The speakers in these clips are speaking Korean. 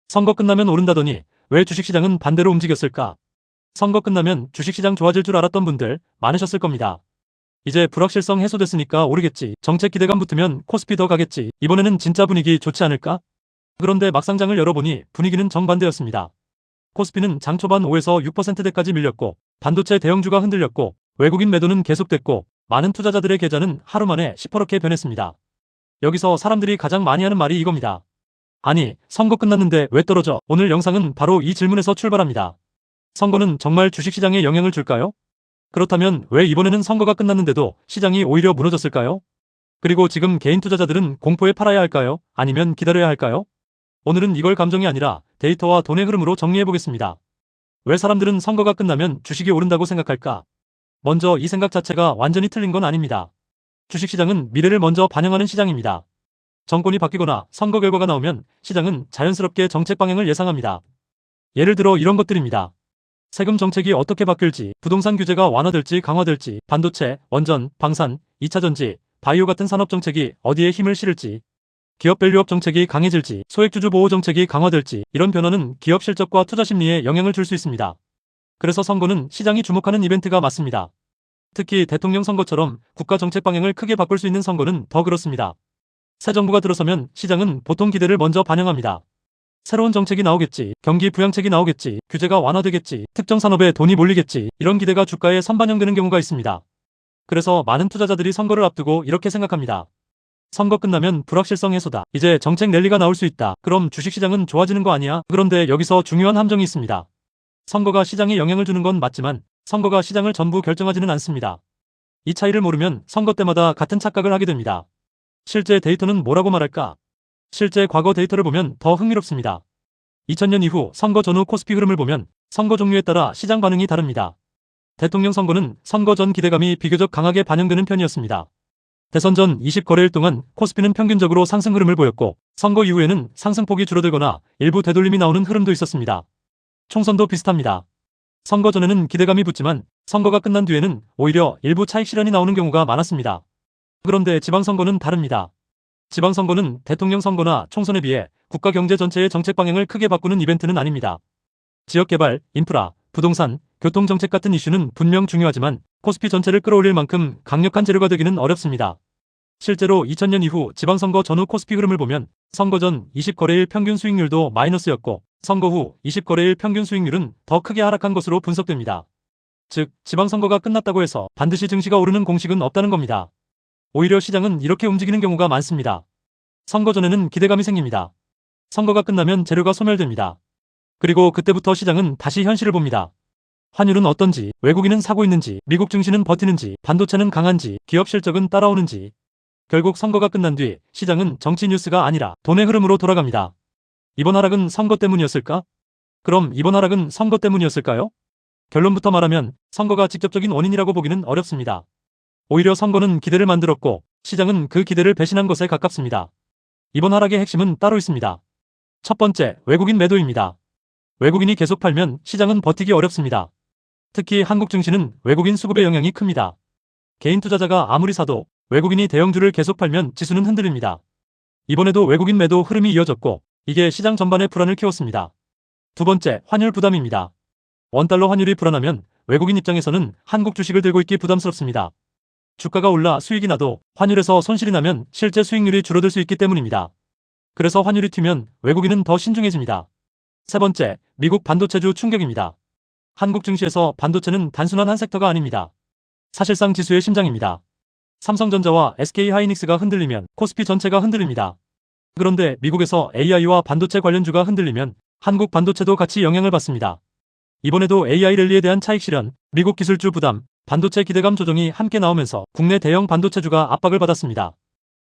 선거 끝나면 오른다더니 왜 주식시장은 반대로 움직였을까? 선거 끝나면 주식시장 좋아질 줄 알았던 분들 많으셨을 겁니다. 이제 불확실성 해소됐으니까 오르겠지. 정책 기대감 붙으면 코스피 더 가겠지. 이번에는 진짜 분위기 좋지 않을까? 그런데 막상 장을 열어보니 분위기는 정반대였습니다. 코스피는 장 초반 5에서 6%대까지 밀렸고 반도체 대형주가 흔들렸고 외국인 매도는 계속됐고 많은 투자자들의 계좌는 하루 만에 시퍼렇게 변했습니다. 여기서 사람들이 가장 많이 하는 말이 이겁니다. 아니, 선거 끝났는데 왜 떨어져? 오늘 영상은 바로 이 질문에서 출발합니다. 선거는 정말 주식시장에 영향을 줄까요? 그렇다면 왜 이번에는 선거가 끝났는데도 시장이 오히려 무너졌을까요? 그리고 지금 개인 투자자들은 공포에 팔아야 할까요? 아니면 기다려야 할까요? 오늘은 이걸 감정이 아니라 데이터와 돈의 흐름으로 정리해보겠습니다. 왜 사람들은 선거가 끝나면 주식이 오른다고 생각할까? 먼저 이 생각 자체가 완전히 틀린 건 아닙니다. 주식시장은 미래를 먼저 반영하는 시장입니다. 정권이 바뀌거나 선거 결과가 나오면 시장은 자연스럽게 정책 방향을 예상합니다. 예를 들어 이런 것들입니다. 세금 정책이 어떻게 바뀔지, 부동산 규제가 완화될지 강화될지, 반도체, 원전, 방산, 2차전지, 바이오 같은 산업 정책이 어디에 힘을 실을지, 기업 밸류업 정책이 강해질지, 소액주주 보호 정책이 강화될지, 이런 변화는 기업 실적과 투자 심리에 영향을 줄 수 있습니다. 그래서 선거는 시장이 주목하는 이벤트가 맞습니다. 특히 대통령 선거처럼 국가 정책 방향을 크게 바꿀 수 있는 선거는 더 그렇습니다. 새 정부가 들어서면 시장은 보통 기대를 먼저 반영합니다. 새로운 정책이 나오겠지, 경기 부양책이 나오겠지, 규제가 완화되겠지, 특정 산업에 돈이 몰리겠지, 이런 기대가 주가에 선반영되는 경우가 있습니다. 그래서 많은 투자자들이 선거를 앞두고 이렇게 생각합니다. 선거 끝나면 불확실성 해소다. 이제 정책 랠리가 나올 수 있다. 그럼 주식시장은 좋아지는 거 아니야? 그런데 여기서 중요한 함정이 있습니다. 선거가 시장에 영향을 주는 건 맞지만 선거가 시장을 전부 결정하지는 않습니다. 이 차이를 모르면 선거 때마다 같은 착각을 하게 됩니다. 실제 데이터는 뭐라고 말할까? 실제 과거 데이터를 보면 더 흥미롭습니다. 2000년 이후 선거 전후 코스피 흐름을 보면 선거 종류에 따라 시장 반응이 다릅니다. 대통령 선거는 선거 전 기대감이 비교적 강하게 반영되는 편이었습니다. 대선 전 20거래일 동안 코스피는 평균적으로 상승 흐름을 보였고 선거 이후에는 상승폭이 줄어들거나 일부 되돌림이 나오는 흐름도 있었습니다. 총선도 비슷합니다. 선거 전에는 기대감이 붙지만 선거가 끝난 뒤에는 오히려 일부 차익 실현이 나오는 경우가 많았습니다. 그런데 지방선거는 다릅니다. 지방선거는 대통령 선거나 총선에 비해 국가 경제 전체의 정책 방향을 크게 바꾸는 이벤트는 아닙니다. 지역개발, 인프라, 부동산, 교통정책 같은 이슈는 분명 중요하지만 코스피 전체를 끌어올릴 만큼 강력한 재료가 되기는 어렵습니다. 실제로 2000년 이후 지방선거 전후 코스피 흐름을 보면 선거 전 20거래일 평균 수익률도 마이너스였고 선거 후 20거래일 평균 수익률은 더 크게 하락한 것으로 분석됩니다. 즉, 지방선거가 끝났다고 해서 반드시 증시가 오르는 공식은 없다는 겁니다. 오히려 시장은 이렇게 움직이는 경우가 많습니다. 선거 전에는 기대감이 생깁니다. 선거가 끝나면 재료가 소멸됩니다. 그리고 그때부터 시장은 다시 현실을 봅니다. 환율은 어떤지, 외국인은 사고 있는지, 미국 증시는 버티는지, 반도체는 강한지, 기업 실적은 따라오는지. 결국 선거가 끝난 뒤 시장은 정치 뉴스가 아니라 돈의 흐름으로 돌아갑니다. 이번 하락은 선거 때문이었을까? 그럼 이번 하락은 선거 때문이었을까요? 결론부터 말하면 선거가 직접적인 원인이라고 보기는 어렵습니다. 오히려 선거는 기대를 만들었고 시장은 그 기대를 배신한 것에 가깝습니다. 이번 하락의 핵심은 따로 있습니다. 첫 번째, 외국인 매도입니다. 외국인이 계속 팔면 시장은 버티기 어렵습니다. 특히 한국 증시는 외국인 수급의 영향이 큽니다. 개인 투자자가 아무리 사도 외국인이 대형주를 계속 팔면 지수는 흔들립니다. 이번에도 외국인 매도 흐름이 이어졌고 이게 시장 전반의 불안을 키웠습니다. 두 번째, 환율 부담입니다. 원달러 환율이 불안하면 외국인 입장에서는 한국 주식을 들고 있기 부담스럽습니다. 주가가 올라 수익이 나도 환율에서 손실이 나면 실제 수익률이 줄어들 수 있기 때문입니다. 그래서 환율이 튀면 외국인은 더 신중해집니다. 세 번째, 미국 반도체주 충격입니다. 한국 증시에서 반도체는 단순한 한 섹터가 아닙니다. 사실상 지수의 심장입니다. 삼성전자와 SK하이닉스가 흔들리면 코스피 전체가 흔들립니다. 그런데 미국에서 AI와 반도체 관련주가 흔들리면 한국 반도체도 같이 영향을 받습니다. 이번에도 AI 랠리에 대한 차익 실현, 미국 기술주 부담, 반도체 기대감 조정이 함께 나오면서 국내 대형 반도체주가 압박을 받았습니다.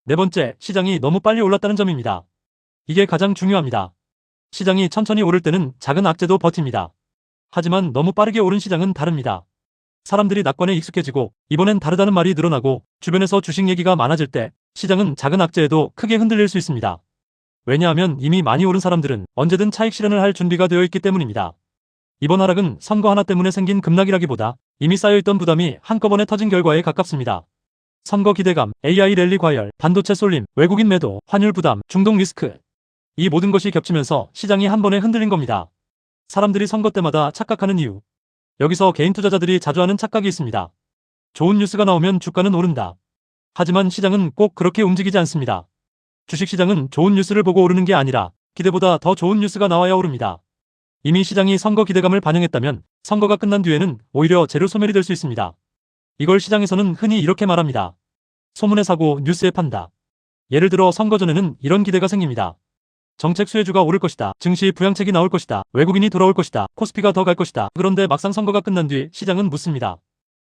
네 번째, 시장이 너무 빨리 올랐다는 점입니다. 이게 가장 중요합니다. 시장이 천천히 오를 때는 작은 악재도 버팁니다. 하지만 너무 빠르게 오른 시장은 다릅니다. 사람들이 낙관에 익숙해지고 이번엔 다르다는 말이 늘어나고 주변에서 주식 얘기가 많아질 때 시장은 작은 악재에도 크게 흔들릴 수 있습니다. 왜냐하면 이미 많이 오른 사람들은 언제든 차익 실현을 할 준비가 되어 있기 때문입니다. 이번 하락은 선거 하나 때문에 생긴 급락이라기보다 이미 쌓여있던 부담이 한꺼번에 터진 결과에 가깝습니다. 선거 기대감, AI 랠리 과열, 반도체 쏠림, 외국인 매도, 환율 부담, 중동 리스크. 이 모든 것이 겹치면서 시장이 한 번에 흔들린 겁니다. 사람들이 선거 때마다 착각하는 이유. 여기서 개인 투자자들이 자주 하는 착각이 있습니다. 좋은 뉴스가 나오면 주가는 오른다. 하지만 시장은 꼭 그렇게 움직이지 않습니다. 주식시장은 좋은 뉴스를 보고 오르는 게 아니라 기대보다 더 좋은 뉴스가 나와야 오릅니다. 이미 시장이 선거 기대감을 반영했다면 선거가 끝난 뒤에는 오히려 재료 소멸이 될 수 있습니다. 이걸 시장에서는 흔히 이렇게 말합니다. 소문에 사고 뉴스에 판다. 예를 들어 선거 전에는 이런 기대가 생깁니다. 정책 수혜주가 오를 것이다. 증시 부양책이 나올 것이다. 외국인이 돌아올 것이다. 코스피가 더 갈 것이다. 그런데 막상 선거가 끝난 뒤 시장은 묻습니다.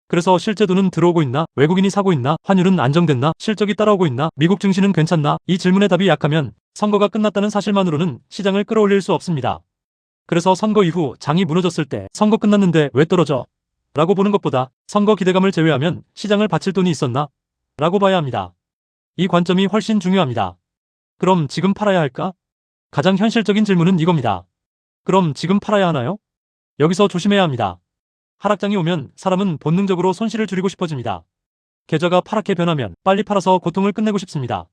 그래서 실제 돈은 들어오고 있나? 외국인이 사고 있나? 환율은 안정됐나? 실적이 따라오고 있나? 미국 증시는 괜찮나? 이 질문의 답이 약하면 선거가 끝났다는 사실만으로는 시장을 끌어올릴 수 없습니다. 그래서 선거 이후 장이 무너졌을 때 선거 끝났는데 왜 떨어져? 라고 보는 것보다 선거 기대감을 제외하면 시장을 바칠 돈이 있었나? 라고 봐야 합니다. 이 관점이 훨씬 중요합니다. 그럼 지금 팔아야 할까? 가장 현실적인 질문은 이겁니다. 그럼 지금 팔아야 하나요? 여기서 조심해야 합니다. 하락장이 오면 사람은 본능적으로 손실을 줄이고 싶어집니다. 계좌가 파랗게 변하면 빨리 팔아서 고통을 끝내고 싶습니다.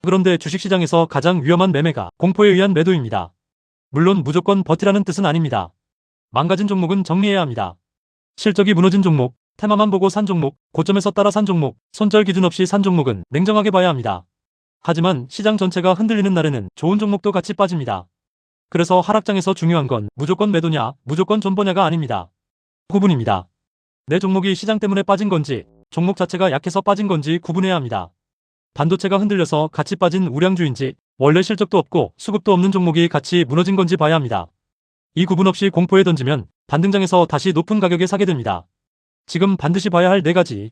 그런데 주식시장에서 가장 위험한 매매가 공포에 의한 매도입니다. 물론 무조건 버티라는 뜻은 아닙니다. 망가진 종목은 정리해야 합니다. 실적이 무너진 종목, 테마만 보고 산 종목, 고점에서 따라 산 종목, 손절 기준 없이 산 종목은 냉정하게 봐야 합니다. 하지만 시장 전체가 흔들리는 날에는 좋은 종목도 같이 빠집니다. 그래서 하락장에서 중요한 건 무조건 매도냐, 무조건 존버냐가 아닙니다. 구분입니다. 내 종목이 시장 때문에 빠진 건지, 종목 자체가 약해서 빠진 건지 구분해야 합니다. 반도체가 흔들려서 같이 빠진 우량주인지, 원래 실적도 없고 수급도 없는 종목이 같이 무너진 건지 봐야 합니다. 이 구분 없이 공포에 던지면 반등장에서 다시 높은 가격에 사게 됩니다. 지금 반드시 봐야 할 4가지.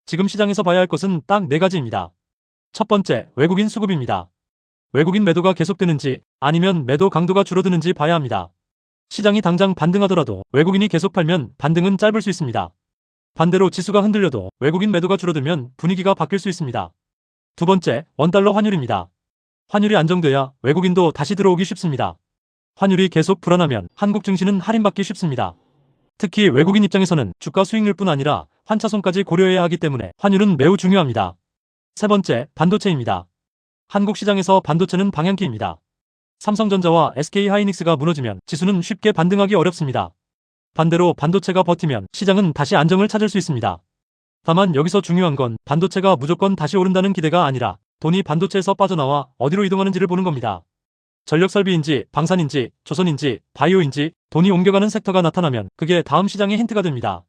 지금 시장에서 봐야 할 것은 딱 4가지입니다. 첫 번째, 외국인 수급입니다. 외국인 매도가 계속되는지 아니면 매도 강도가 줄어드는지 봐야 합니다. 시장이 당장 반등하더라도 외국인이 계속 팔면 반등은 짧을 수 있습니다. 반대로 지수가 흔들려도 외국인 매도가 줄어들면 분위기가 바뀔 수 있습니다. 두 번째, 원달러 환율입니다. 환율이 안정돼야 외국인도 다시 들어오기 쉽습니다. 환율이 계속 불안하면 한국 증시는 할인받기 쉽습니다. 특히 외국인 입장에서는 주가 수익률뿐 아니라 환차손까지 고려해야 하기 때문에 환율은 매우 중요합니다. 세 번째, 반도체입니다. 한국 시장에서 반도체는 방향키입니다. 삼성전자와 SK하이닉스가 무너지면 지수는 쉽게 반등하기 어렵습니다. 반대로 반도체가 버티면 시장은 다시 안정을 찾을 수 있습니다. 다만 여기서 중요한 건 반도체가 무조건 다시 오른다는 기대가 아니라 돈이 반도체에서 빠져나와 어디로 이동하는지를 보는 겁니다. 전력설비인지 방산인지 조선인지 바이오인지 돈이 옮겨가는 섹터가 나타나면 그게 다음 시장의 힌트가 됩니다.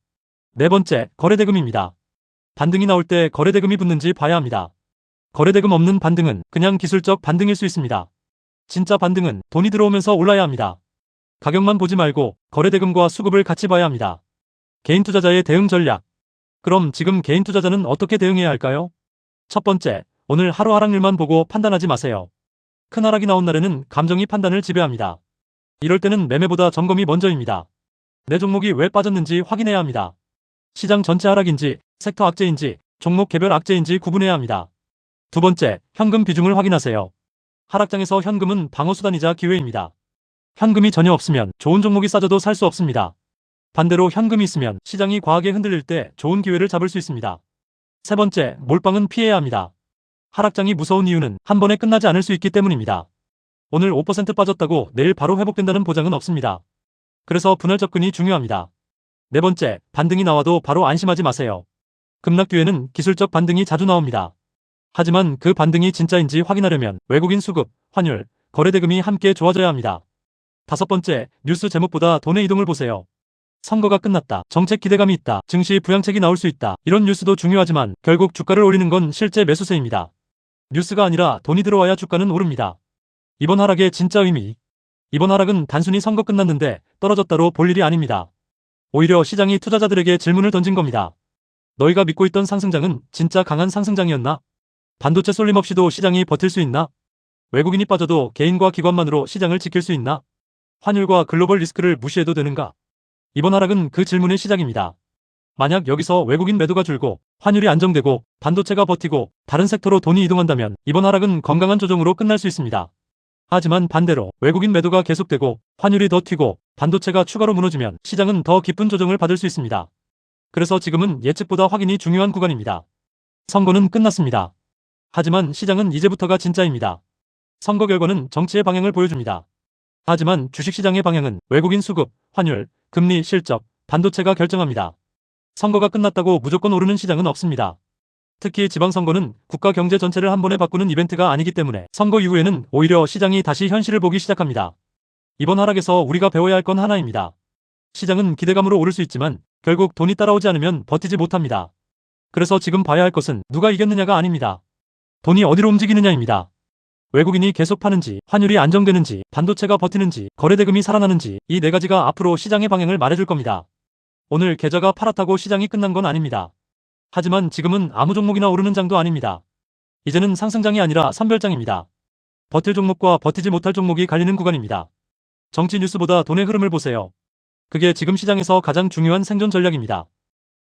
네 번째, 거래대금입니다. 반등이 나올 때 거래대금이 붙는지 봐야 합니다. 거래대금 없는 반등은 그냥 기술적 반등일 수 있습니다. 진짜 반등은 돈이 들어오면서 올라야 합니다. 가격만 보지 말고 거래대금과 수급을 같이 봐야 합니다. 개인 투자자의 대응 전략. 그럼 지금 개인 투자자는 어떻게 대응해야 할까요? 첫 번째, 오늘 하루 하락률만 보고 판단하지 마세요. 큰 하락이 나온 날에는 감정이 판단을 지배합니다. 이럴 때는 매매보다 점검이 먼저입니다. 내 종목이 왜 빠졌는지 확인해야 합니다. 시장 전체 하락인지, 섹터 악재인지, 종목 개별 악재인지 구분해야 합니다. 두 번째, 현금 비중을 확인하세요. 하락장에서 현금은 방어수단이자 기회입니다. 현금이 전혀 없으면 좋은 종목이 싸져도 살 수 없습니다. 반대로 현금이 있으면 시장이 과하게 흔들릴 때 좋은 기회를 잡을 수 있습니다. 세 번째, 몰빵은 피해야 합니다. 하락장이 무서운 이유는 한 번에 끝나지 않을 수 있기 때문입니다. 오늘 5% 빠졌다고 내일 바로 회복된다는 보장은 없습니다. 그래서 분할 접근이 중요합니다. 네 번째, 반등이 나와도 바로 안심하지 마세요. 급락 뒤에는 기술적 반등이 자주 나옵니다. 하지만 그 반등이 진짜인지 확인하려면 외국인 수급, 환율, 거래대금이 함께 좋아져야 합니다. 다섯 번째, 뉴스 제목보다 돈의 이동을 보세요. 선거가 끝났다, 정책 기대감이 있다, 증시 부양책이 나올 수 있다, 이런 뉴스도 중요하지만 결국 주가를 올리는 건 실제 매수세입니다. 뉴스가 아니라 돈이 들어와야 주가는 오릅니다. 이번 하락의 진짜 의미. 이번 하락은 단순히 선거 끝났는데 떨어졌다로 볼 일이 아닙니다. 오히려 시장이 투자자들에게 질문을 던진 겁니다. 너희가 믿고 있던 상승장은 진짜 강한 상승장이었나? 반도체 쏠림 없이도 시장이 버틸 수 있나? 외국인이 빠져도 개인과 기관만으로 시장을 지킬 수 있나? 환율과 글로벌 리스크를 무시해도 되는가? 이번 하락은 그 질문의 시작입니다. 만약 여기서 외국인 매도가 줄고 환율이 안정되고 반도체가 버티고 다른 섹터로 돈이 이동한다면 이번 하락은 건강한 조정으로 끝날 수 있습니다. 하지만 반대로 외국인 매도가 계속되고 환율이 더 튀고 반도체가 추가로 무너지면 시장은 더 깊은 조정을 받을 수 있습니다. 그래서 지금은 예측보다 확인이 중요한 구간입니다. 선거는 끝났습니다. 하지만 시장은 이제부터가 진짜입니다. 선거 결과는 정치의 방향을 보여줍니다. 하지만 주식시장의 방향은 외국인 수급, 환율, 금리, 실적, 반도체가 결정합니다. 선거가 끝났다고 무조건 오르는 시장은 없습니다. 특히 지방선거는 국가 경제 전체를 한 번에 바꾸는 이벤트가 아니기 때문에 선거 이후에는 오히려 시장이 다시 현실을 보기 시작합니다. 이번 하락에서 우리가 배워야 할 건 하나입니다. 시장은 기대감으로 오를 수 있지만 결국 돈이 따라오지 않으면 버티지 못합니다. 그래서 지금 봐야 할 것은 누가 이겼느냐가 아닙니다. 돈이 어디로 움직이느냐입니다. 외국인이 계속 파는지, 환율이 안정되는지, 반도체가 버티는지, 거래대금이 살아나는지 이 네 가지가 앞으로 시장의 방향을 말해줄 겁니다. 오늘 계좌가 팔았다고 시장이 끝난 건 아닙니다. 하지만 지금은 아무 종목이나 오르는 장도 아닙니다. 이제는 상승장이 아니라 선별장입니다. 버틸 종목과 버티지 못할 종목이 갈리는 구간입니다. 정치 뉴스보다 돈의 흐름을 보세요. 그게 지금 시장에서 가장 중요한 생존 전략입니다.